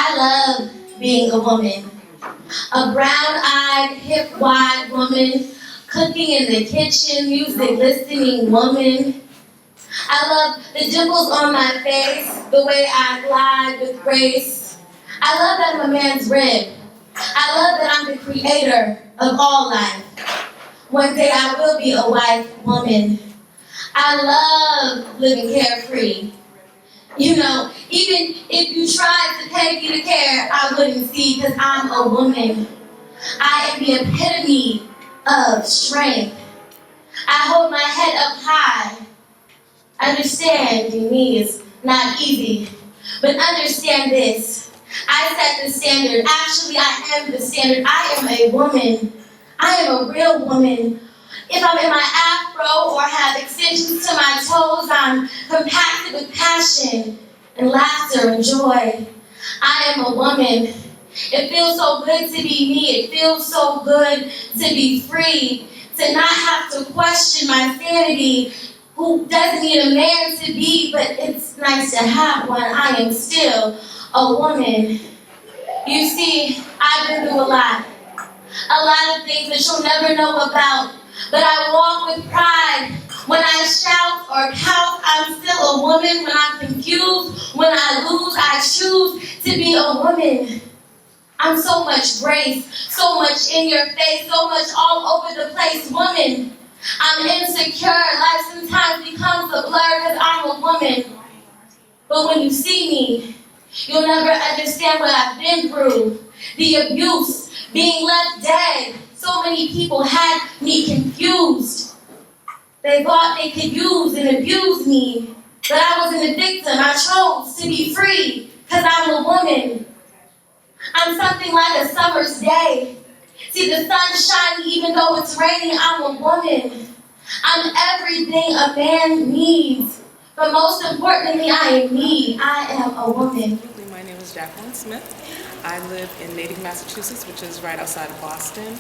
I love being a woman. A brown-eyed, hip-wide woman, cooking in the kitchen, music listening woman. I love the dimples on my face, the way I glide with grace. I love that I'm a man's rib. I love that I'm the creator of all life. One day I will be a wife, woman. I love living carefree. You know, even if you tried to pay me to care, I wouldn't see because I'm a woman. I am the epitome of strength. I hold my head up high. Understanding me is not easy, but understand this. I set the standard. Actually, I am the standard. I am a woman. I am a real woman. If I'm in my afro or have extensions to my toes, I'm compacted with passion and laughter and joy. I am a woman. It feels so good to be me. It feels so good to be free, to not have to question my sanity. Who doesn't need a man to be, but it's nice to have one. I am still a woman. You see, I've been through a lot of things that you'll never know about, but I walk with pride. When I shout or pout, I'm still a woman. When I'm confused, when I lose, I choose to be a woman. I'm so much grace, so much in your face, so much all over the place, woman. I'm insecure. Life sometimes becomes a blur because I'm a woman. But when you see me, you'll never understand what I've been through. The abuse, being left dead. So many people had me confused. They thought they could use and abuse me. But I wasn't a victim. I chose to be free because I'm a woman. I'm something like a summer's day. See the sun shining even though it's raining. I'm a woman. I'm everything a man needs. But most importantly, I am me. I am a woman. My name is Jacqueline Smith. I live in Natick, Massachusetts, which is right outside of Boston.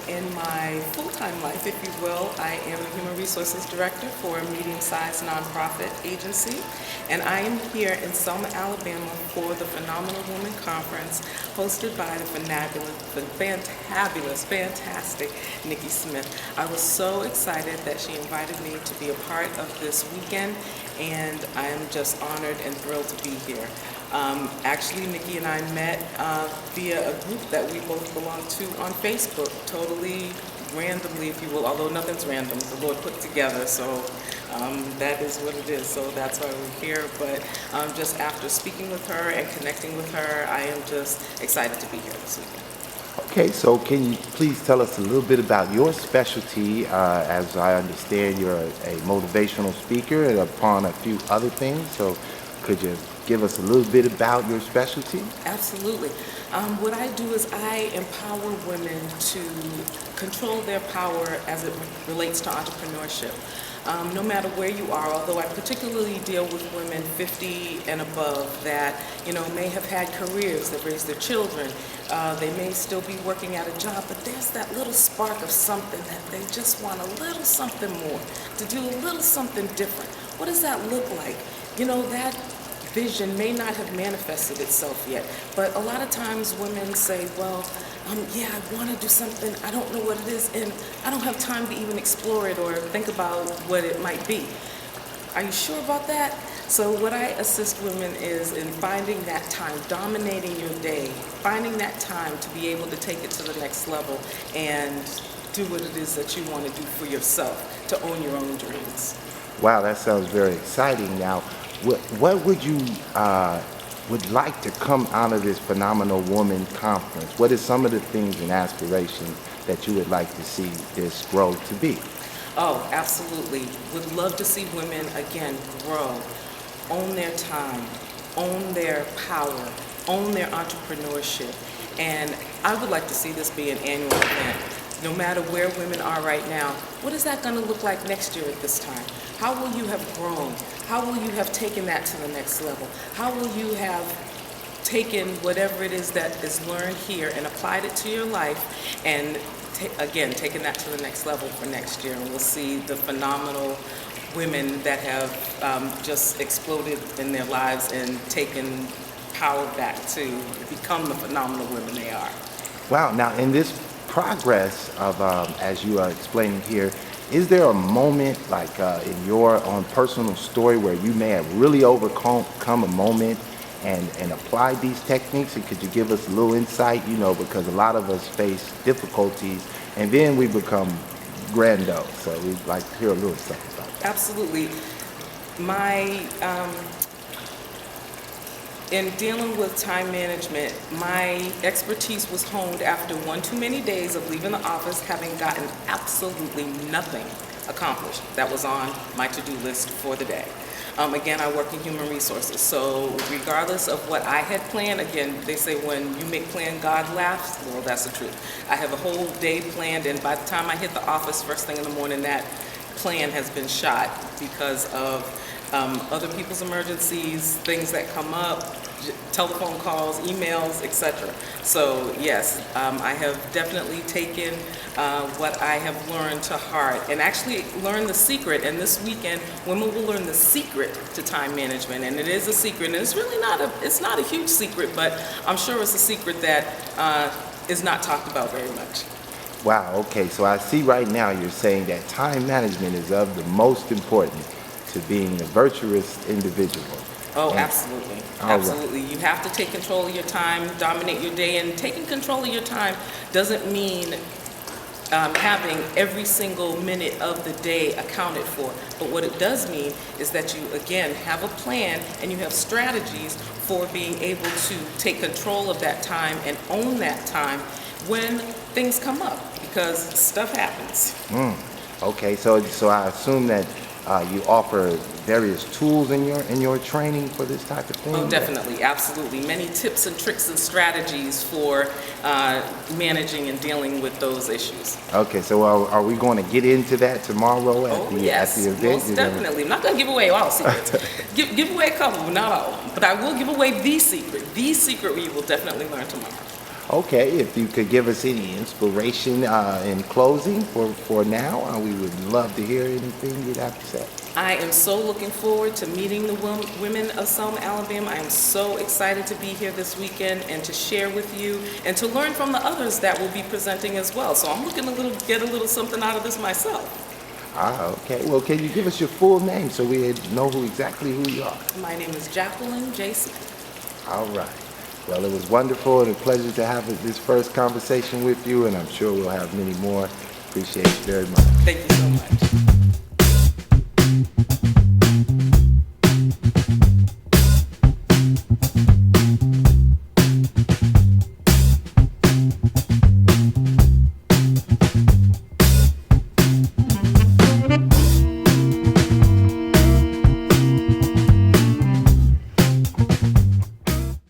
In my full-time life, if you will, I am the Human Resources Director for a medium-sized nonprofit agency. And I am here in Selma, Alabama for the Phenomenal Woman Conference hosted by the fantastic Nikki Smith. I was so excited that she invited me to be a part of this weekend, and I am just honored and thrilled to be here. Actually, Nikki and I met via a group that we both belong to on Facebook, totally randomly, if you will, although nothing's random, the Lord put together, so that is what it is, so that's why we're here. But just after speaking with her and connecting with her, I am just excited to be here this weekend. Okay, so can you please tell us a little bit about your specialty? As I understand, you're a motivational speaker and upon a few other things, so could you give us a little bit about your specialty? Absolutely. What I do is I empower women to control their power as it relates to entrepreneurship. No matter where you are, although I particularly deal with women 50 and above that, may have had careers that raise their children. They may still be working at a job, but there's that little spark of something that they just want a little something more, to do a little something different. What does that look like? That vision may not have manifested itself yet, but a lot of times women say, well, yeah, I want to do something, I don't know what it is, and I don't have time to even explore it or think about what it might be. Are you sure about that? So what I assist women is in finding that time, dominating your day, finding that time to be able to take it to the next level and do what it is that you want to do for yourself, to own your own dreams. Wow, that sounds very exciting. Now, what would you would like to come out of this Phenomenal Woman Conference? What are some of the things and aspirations that you would like to see this grow to be? Oh, absolutely. Would love to see women, again, grow, own their time, own their power, own their entrepreneurship. And I would like to see this be an annual event. No matter where women are right now, what is that going to look like next year at this time? How will you have grown? How will you have taken that to the next level? How will you have taken whatever it is that is learned here and applied it to your life and, again, taken that to the next level for next year? And we'll see the phenomenal women that have just exploded in their lives and taken empowered back to become the phenomenal women they are. Wow. Now, in this progress of, as you are explaining here, is there a moment like in your own personal story where you may have really overcome a moment and applied these techniques? And could you give us a little insight, because a lot of us face difficulties and then we become grandos. So we'd like to hear a little something about that. Absolutely. My in dealing with time management, my expertise was honed after one too many days of leaving the office having gotten absolutely nothing accomplished that was on my to-do list for the day. Again, I work in human resources, so regardless of what I had planned, again, they say when you make plan, God laughs. Well, that's the truth. I have a whole day planned, and by the time I hit the office first thing in the morning, that plan has been shot because of other people's emergencies, things that come up, telephone calls, emails, etc. So yes, I have definitely taken what I have learned to heart and actually learned the secret. And this weekend, women will learn the secret to time management. And it is a secret, and it's really not a huge secret, but I'm sure it's a secret that is not talked about very much. Wow. Okay. So I see right now you're saying that time management is of the most important to being a virtuous individual. Oh, And- absolutely. All right. Absolutely. You have to take control of your time, dominate your day, and taking control of your time doesn't mean having every single minute of the day accounted for. But what it does mean is that you, again, have a plan and you have strategies for being able to take control of that time and own that time when things come up, because stuff happens. Okay. So I assume that you offer various tools in your training for this type of thing? Oh, definitely, absolutely. Many tips and tricks and strategies for managing and dealing with those issues. Okay, so are we going to get into that tomorrow at Yes, the event? most definitely. I'm not going to give away all secrets. give away a couple, but not all of them. But I will give away the secret. The secret we will definitely learn tomorrow. Okay, if you could give us any inspiration in closing for now, we would love to hear anything you'd have to say. I am so looking forward to meeting the women of Selma, Alabama. I am so excited to be here this weekend and to share with you and to learn from the others that will be presenting as well. So I'm looking to get a little something out of this myself. Okay. Well, can you give us your full name so we know exactly who you are? My name is Jacqueline J.C. All right. Well, it was wonderful and a pleasure to have this first conversation with you, and I'm sure we'll have many more. Appreciate you very much. Thank you so much.